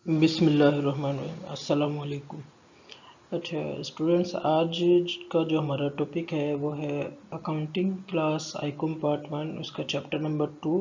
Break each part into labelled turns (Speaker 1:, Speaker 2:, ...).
Speaker 1: बिस्मिल्लाहिर्रहमानिर्रहीम, अस्सलाम वालेकुम। अच्छा स्टूडेंट्स, आज का जो हमारा टॉपिक है वो है अकाउंटिंग क्लास आईकॉम पार्ट 1, उसका चैप्टर नंबर 2,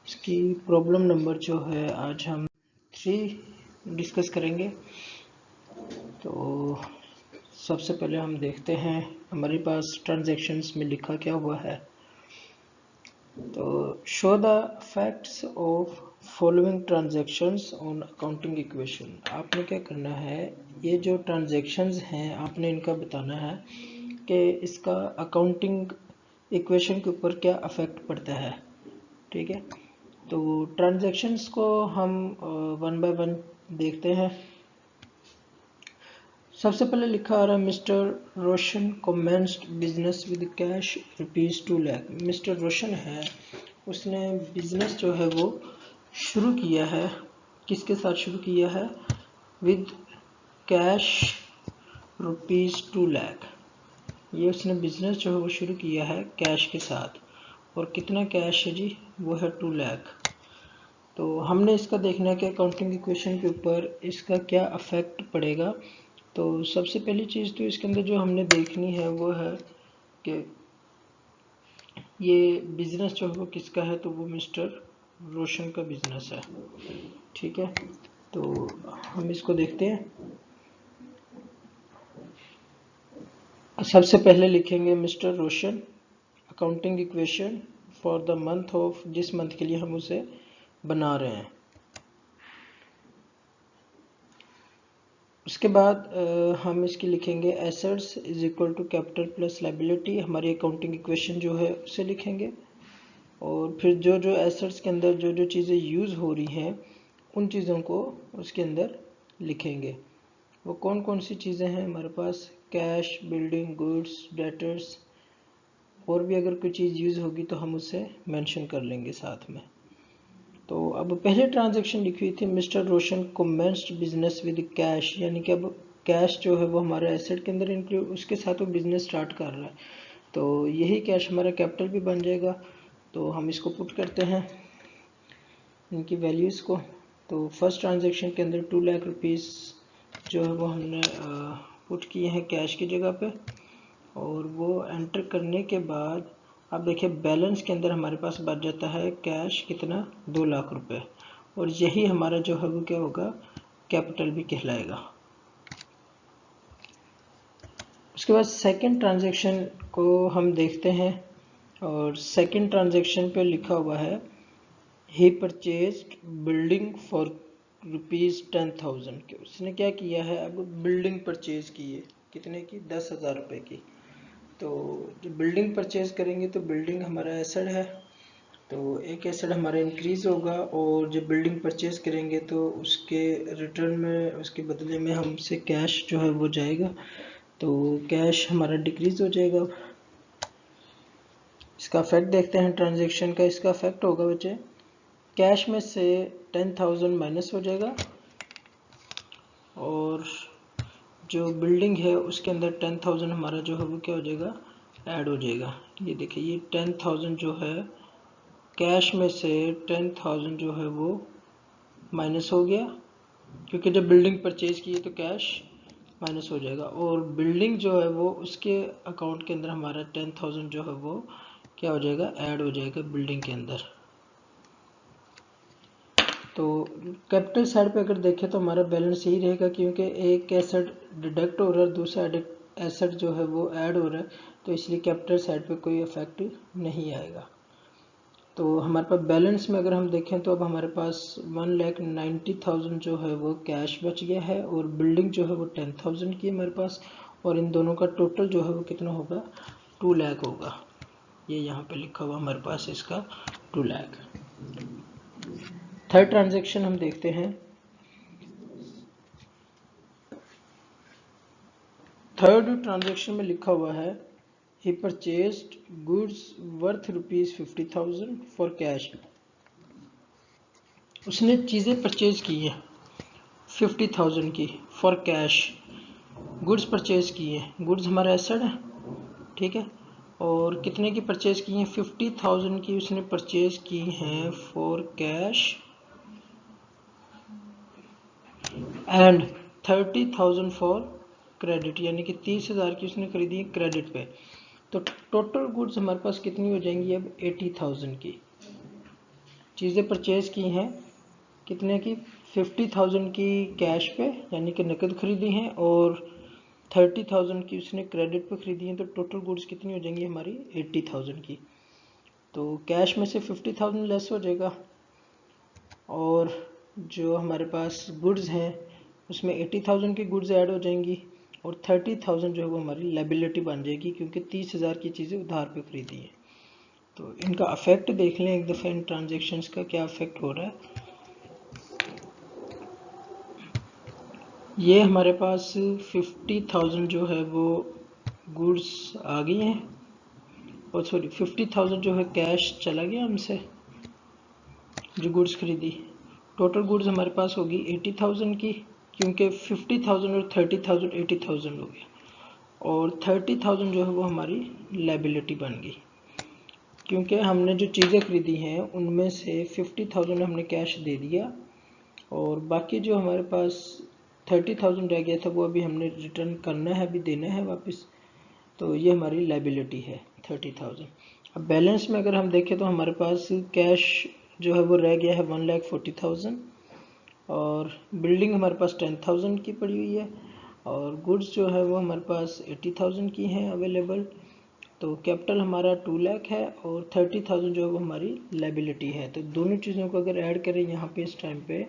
Speaker 1: उसकी प्रॉब्लम नंबर जो है आज हम 3 डिस्कस करेंगे। तो सबसे पहले हम देखते हैं हमारे पास ट्रांजैक्शंस में लिखा क्या हुआ है। तो show the facts of following transactions on accounting equation. आपने क्या करना है, ये जो ट्रांजैक्शंस हैं आपने इनका बताना है कि इसका अकाउंटिंग इक्वेशन के ऊपर क्या अफेक्ट पड़ता है। ठीक है, तो ट्रांजैक्शंस को हम वन बाय वन देखते हैं। सबसे पहले लिखा आ रहा है mister Roshan commenced business with cash ₹2 lakh. Mister Roshan है, उसने बिजनेस जो है वो शुरू किया है, किसके साथ शुरू किया है? With cash ₹2 lakh. ये उसने बिजनेस जो है वो शुरू किया है कैश के साथ, और कितना कैश है जी? वो है 2 लाख। तो हमने इसका देखना है कि अकाउंटिंग इक्वेशन के ऊपर इसका क्या अफेक्ट पड़ेगा। तो सबसे पहली चीज़ तो इसके अंदर जो हमने देखनी है वो है कि ये बिजनेस जो है वो किसका है, तो वो मिस्टर रोशन का बिजनेस है। ठीक है, तो हम इसको देखते हैं। सबसे पहले लिखेंगे mister Roshan accounting equation for the month of, जिस मंथ के लिए हम उसे बना रहे हैं। उसके बाद हम इसकी लिखेंगे assets is equal to capital plus liability. हमारी अकाउंटिंग इक्वेशन जो है उसे लिखेंगे, और फिर जो जो एसेट्स के अंदर जो जो चीज़ें यूज़ हो रही हैं उन चीज़ों को उसके अंदर लिखेंगे। वो कौन कौन सी चीज़ें हैं हमारे पास? कैश, बिल्डिंग, गुड्स, डेटर्स, और भी अगर कोई चीज़ यूज़ होगी तो हम उसे मेंशन कर लेंगे साथ में। तो अब पहले ट्रांजैक्शन लिखी हुई थी mister Roshan commenced business with cash, यानी कि अब कैश जो है वो हमारे एसेट के अंदर इंक्लूड, उसके साथ वो बिजनेस स्टार्ट कर रहा है, तो यही कैश हमारा कैपिटल भी बन जाएगा। तो हम इसको पुट करते हैं इनकी वैल्यूज़ को। तो फर्स्ट ट्रांजैक्शन के अंदर 2 लाख रुपीज़ जो है वो हमने पुट किए हैं कैश की जगह पे, और वो एंटर करने के बाद आप देखिए बैलेंस के अंदर हमारे पास बच जाता है कैश कितना? 2 लाख रुपए, और यही हमारा जो है वो क्या होगा? कैपिटल भी कहलाएगा। उसके बाद सेकंड ट्रांजैक्शन को हम देखते हैं, और सेकंड ट्रांजैक्शन पे लिखा हुआ है ही परचेज्ड बिल्डिंग फॉर ₹10,000 के। उसने क्या किया है, अब बिल्डिंग परचेज की है, कितने की? 10,000 रुपये की। तो जब बिल्डिंग परचेज करेंगे तो बिल्डिंग हमारा एसेट है, तो एक एसेट हमारा इंक्रीज होगा, और जब बिल्डिंग परचेज करेंगे तो उसके रिटर्न में, उसके बदले में हमसे कैश जो है वो जाएगा, तो कैश हमारा डिक्रीज हो जाएगा। इसका इफेक्ट देखते हैं ट्रांजैक्शन का। इसका इफेक्ट होगा बच्चे, कैश में से 10,000 माइनस हो जाएगा, और जो बिल्डिंग है उसके अंदर 10,000 हमारा जो है वो क्या हो जाएगा? ऐड हो जाएगा। ये देखिए, ये 10,000 जो है कैश में से 10,000 जो है वो माइनस हो गया, क्योंकि जब बिल्डिंग परचेज की है तो कैश माइनस हो जाएगा, और बिल्डिंग जो है वो उसके अकाउंट के अंदर हमारा 10,000 जो है वो क्या हो जाएगा? ऐड हो जाएगा बिल्डिंग के अंदर। तो कैपिटल साइड पे अगर देखें तो हमारा बैलेंस यही रहेगा, क्योंकि एक एसेट डिडक्ट हो रहा है, दूसरा एसेट जो है वो ऐड हो रहा है, तो इसलिए कैपिटल साइड पे कोई इफेक्ट नहीं आएगा। तो हमारे पास बैलेंस में अगर हम देखें तो अब हमारे पास 1,90,000 जो है वो कैश बच गया है, और बिल्डिंग जो है वो 10,000 की है हमारे पास, और इन दोनों का टोटल जो है वो कितना होगा? 2 लाख होगा। ये यहाँ पे लिखा हुआ हमारे पास इसका 2 लाख। थर्ड ट्रांजैक्शन हम देखते हैं। थर्ड ट्रांजैक्शन में लिखा हुआ है he purchased goods worth ₹50,000 for cash। उसने चीज़ें परचेज की हैं 50,000 की फॉर कैश। गुड्स परचेज की हैं, गुड्स हमारा एसेट है, ठीक है, और कितने की परचेज की हैं? 50,000 की उसने परचेज की हैं for cash, and 30,000 for credit, यानी कि 30,000 की उसने खरीदी है क्रेडिट पे। तो टोटल गुड्स हमारे पास कितनी हो जाएंगी अब 80,000 की चीज़ें परचेज की हैं, कितने की 50,000 की कैश पे यानी कि नकद खरीदी हैं और 30,000 की उसने क्रेडिट पे खरीदी हैं। तो टोटल गुड्स कितनी हो जाएंगी हमारी 80,000 की। तो कैश में से 50,000 लेस हो जाएगा और जो हमारे पास गुड्स हैं उसमें 80,000 की गुड्स ऐड हो जाएंगी और 30,000 जो है वो हमारी लायबिलिटी बन जाएगी क्योंकि 30,000 की चीज़ें उधार पे खरीदी हैं। तो इनका अफेक्ट देख लें एक दफ़ा इन ट्रांजेक्शन्स का क्या अफेक्ट हो रहा है। ये हमारे पास 50,000 जो है वो गुड्स आ गई हैं और सॉरी 50,000 जो है कैश चला गया हमसे जो गुड्स खरीदी। टोटल गुड्स हमारे पास होगी 80,000 की क्योंकि 50,000 और 30,000 80,000 हो गया और 30,000 जो है वो हमारी लायबिलिटी बन गई क्योंकि हमने जो चीज़ें खरीदी हैं उनमें से 50,000 हमने कैश दे दिया और बाकी जो हमारे पास 30,000 रह गया था वो अभी हमने रिटर्न करना है, अभी देना है वापस। तो ये हमारी लायबिलिटी है 30,000। अब बैलेंस में अगर हम देखें तो हमारे पास कैश जो है वो रह गया है 1,40,000 और बिल्डिंग हमारे पास 10,000 की पड़ी हुई है और गुड्स जो है वो हमारे पास 80,000 की हैं अवेलेबल। तो कैपिटल हमारा 2 लाख है और 30,000 जो है वो हमारी लायबिलिटी है। तो दोनों चीज़ों को अगर ऐड करें यहाँ पे इस टाइम पे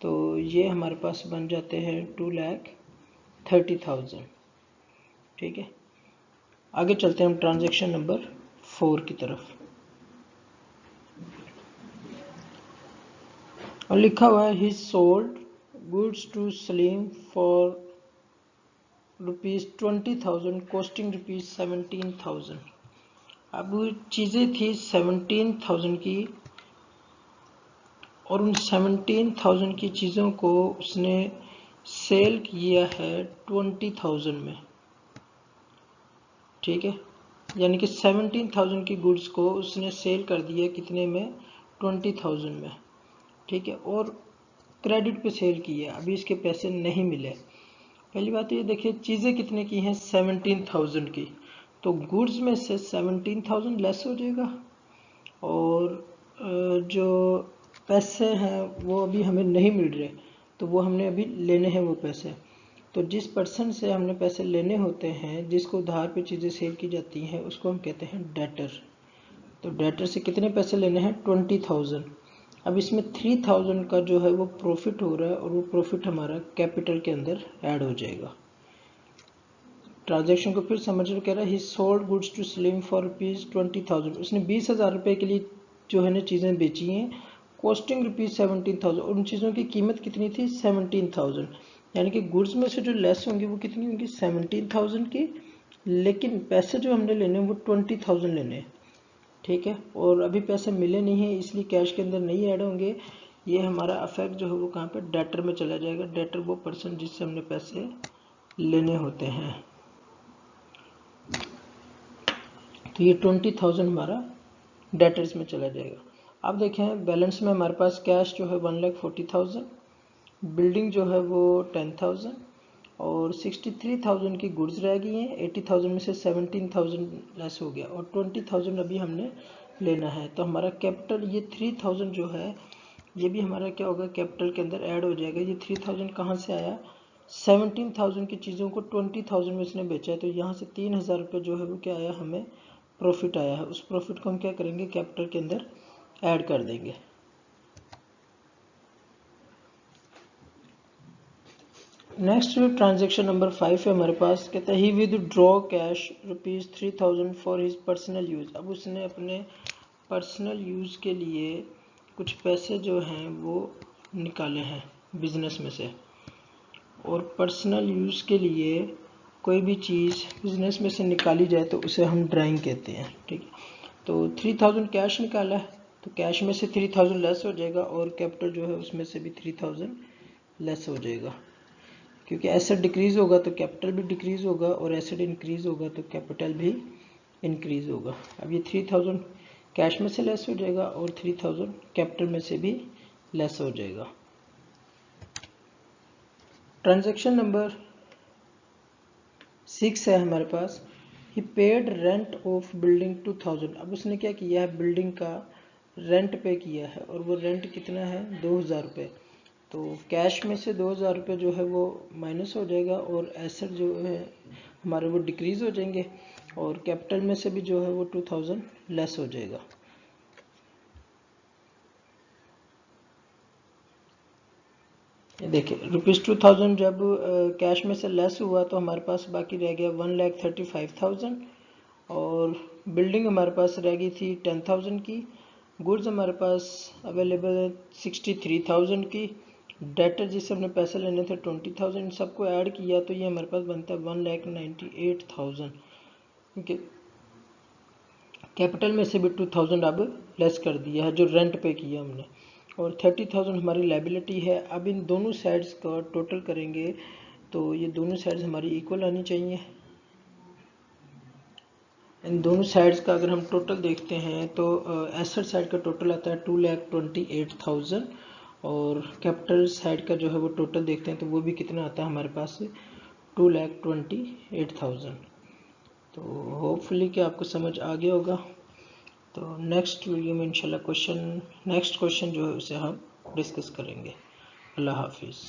Speaker 1: तो ये हमारे पास बन जाते हैं 2,30,000। ठीक है, आगे चलते हैं हम ट्रांजैक्शन नंबर 4 की तरफ और लिखा हुआ है ही sold goods to Salim for ₹20,000 costing ₹17,000। अब चीज़ें थी 17,000 की और उन 17,000 की चीज़ों को उसने सेल किया है 20,000 में। ठीक है, यानी कि 17,000 की गुड्स को उसने सेल कर दिया कितने में 20,000 में। ठीक है, और क्रेडिट पे सेल किया, अभी इसके पैसे नहीं मिले। पहली बात ये देखिए चीज़ें कितने की हैं 17,000 की, तो गुड्स में से 17,000 लेस हो जाएगा और जो पैसे हैं वो अभी हमें नहीं मिल रहे तो वो हमने अभी लेने हैं वो पैसे। तो जिस पर्सन से हमने पैसे लेने होते हैं, जिसको उधार पे चीज़ें सेल की जाती हैं, उसको हम कहते हैं डेटर। तो डेटर से कितने पैसे लेने हैं 20,000। अब इसमें 3,000 का जो है वो प्रॉफिट हो रहा है और वो प्रॉफिट हमारा कैपिटल के अंदर ऐड हो जाएगा। ट्रांजैक्शन को फिर समझ लो, कह रहा है ही sold goods to Salim for ₹20,000। उसने 20,000 रुपये के लिए जो है ना चीज़ें बेची हैं, कॉस्टिंग ₹17,000। उन चीज़ों की कीमत कितनी थी 17,000, यानी कि गुड्स में से जो लेस होंगी वो कितनी होंगी 17,000 की, लेकिन पैसे जो हमने लेने हैं वो 20,000 लेने हैं। ठीक है, और अभी पैसे मिले नहीं हैं इसलिए कैश के अंदर नहीं ऐड होंगे। ये हमारा अफेक्ट जो है वो कहाँ पे डेटर में चला जाएगा। डेटर वो पर्सन जिससे हमने पैसे लेने होते हैं। तो ये 20,000 हमारा डेटर्स में चला जाएगा। अब देखें बैलेंस में हमारे पास कैश जो है 1,40,000, बिल्डिंग जो है वो 10,000 और 63,000 की गुड्स रह गई हैं। 80,000 में से 17,000 लेस हो गया और 20,000 अभी हमने लेना है। तो हमारा कैपिटल ये 3,000 जो है ये भी हमारा क्या होगा कैपिटल के अंदर ऐड हो जाएगा। ये 3,000 कहाँ से आया 17,000 की चीज़ों को 20,000 में इसने बेचा है, तो यहाँ से 3,000 रुपये जो है वो क्या आया हमें प्रॉफिट आया है। उस प्रॉफिट को हम क्या करेंगे कैपिटल के अंदर ऐड कर देंगे। नेक्स्ट ट्रांजैक्शन नंबर 5 है हमारे पास, कहता है ही withdraw cash ₹3,000 for his personal use. अब उसने अपने पर्सनल यूज़ के लिए कुछ पैसे जो हैं वो निकाले हैं बिजनेस में से, और पर्सनल यूज़ के लिए कोई भी चीज़ बिजनेस में से निकाली जाए तो उसे हम ड्राइंग कहते हैं। ठीक है, तो 3,000 कैश निकाला है तो कैश में से 3,000 लेस हो जाएगा और कैपिटल जो है उसमें से भी 3,000 लेस हो जाएगा, क्योंकि एसेट डिक्रीज़ होगा तो कैपिटल भी डिक्रीज़ होगा और एसेट इंक्रीज़ होगा तो कैपिटल भी इंक्रीज़ होगा। अब ये 3,000 कैश में से लेस हो जाएगा और 3,000 कैपिटल में से भी लेस हो जाएगा। ट्रांजैक्शन नंबर 6 है हमारे पास, ही पेड रेंट ऑफ बिल्डिंग 2000। अब उसने क्या किया है, बिल्डिंग का रेंट पे किया है और वो रेंट कितना है 2000 रुपये। तो कैश में से 2000 रुपये जो है वो माइनस हो जाएगा और एसेट जो है हमारे वो डिक्रीज हो जाएंगे और कैपिटल में से भी जो है वो 2000 लेस हो जाएगा। देखिए ₹2000 जब कैश में से लेस हुआ तो हमारे पास बाकी रह गया 1,35,000 और बिल्डिंग हमारे पास रह गई थी 10,000 की, गुड्स हमारे पास अवेलेबल है 63,000 की, डेटर जिससे हमने पैसे लेने थे 20,000, सबको ऐड किया तो ये हमारे पास बनता है 1,98,000। ठीक है, कैपिटल में से भी 2000 अब लेस कर दिया है जो रेंट पे किया हमने, और 30,000 हमारी लायबिलिटी है। अब इन दोनों साइड्स का टोटल करेंगे तो ये दोनों साइड्स हमारी इक्वल आनी चाहिए। इन दोनों साइड्स का अगर हम टोटल देखते हैं तो एसेट साइड का टोटल आता है 2,28,000 और कैपिटल साइड का जो है वो टोटल देखते हैं तो वो भी कितना आता है हमारे पास 2,28,000। तो होपफुली कि आपको समझ आ गया होगा। तो नेक्स्ट वीडियो में इंशाल्लाह नेक्स्ट क्वेश्चन जो है उसे हम डिस्कस करेंगे। अल्लाह हाफिज़।